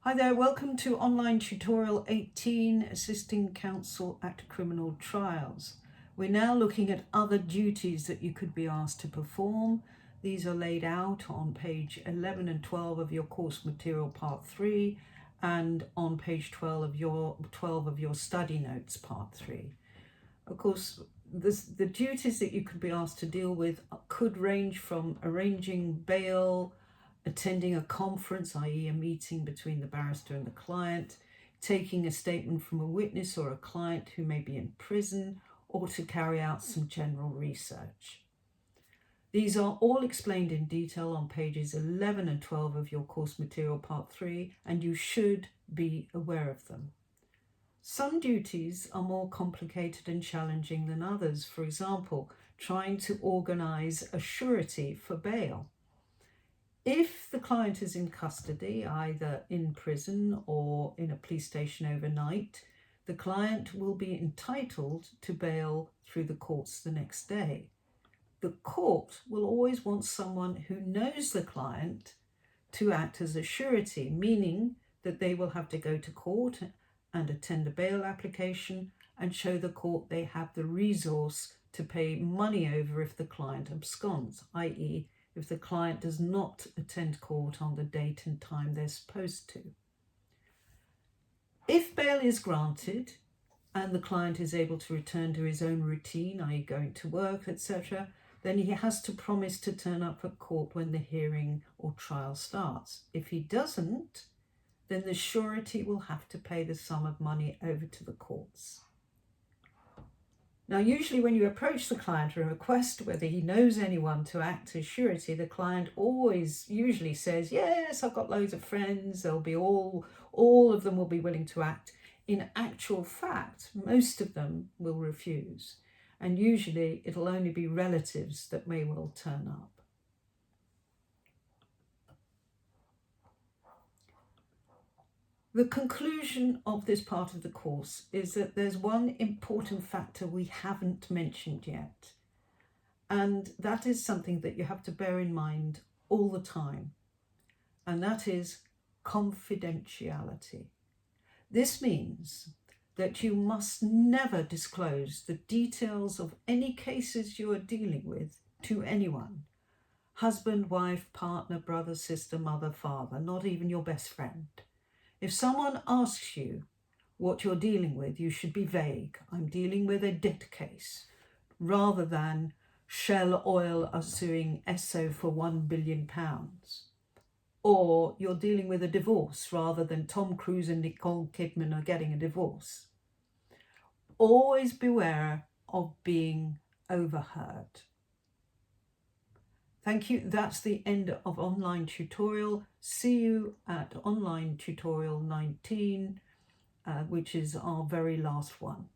Hi there, welcome to online tutorial 18, Assisting Counsel at Criminal Trials. We're now looking at other duties that you could be asked to perform. These are laid out on page 11 and 12 of your course material part 3 and on page 12 of your study notes part 3. Of course, the duties that you could be asked to deal with could range from arranging bail, attending a conference, i.e. a meeting between the barrister and the client, taking a statement from a witness or a client who may be in prison, or to carry out some general research. These are all explained in detail on pages 11 and 12 of your course material part 3, and you should be aware of them. Some duties are more complicated and challenging than others. For example, trying to organise a surety for bail. If the client is in custody, either in prison or in a police station overnight, the client will be entitled to bail through the courts the next day. The court will always want someone who knows the client to act as a surety, meaning that they will have to go to court and attend a bail application and show the court they have the resource to pay money over if the client absconds, i.e. if the client does not attend court on the date and time they're supposed to. If bail is granted and the client is able to return to his own routine, i.e. going to work, etc., then he has to promise to turn up at court when the hearing or trial starts. If he doesn't, then the surety will have to pay the sum of money over to the courts. Now, usually when you approach the client and request whether he knows anyone to act as surety, the client usually says, yes, I've got loads of friends, they'll be all of them will be willing to act. In actual fact, most of them will refuse. And usually it'll only be relatives that may well turn up. The conclusion of this part of the course is that there's one important factor we haven't mentioned yet, and that is something that you have to bear in mind all the time, and that is confidentiality. This means that you must never disclose the details of any cases you are dealing with to anyone. Husband, wife, partner, brother, sister, mother, father, not even your best friend. If someone asks you what you're dealing with, you should be vague. I'm dealing with a debt case, rather than Shell Oil are suing Esso for £1 billion. Or you're dealing with a divorce, rather than Tom Cruise and Nicole Kidman are getting a divorce. Always beware of being overheard. Thank you. That's the end of online tutorial. See you at online tutorial 19, which is our very last one.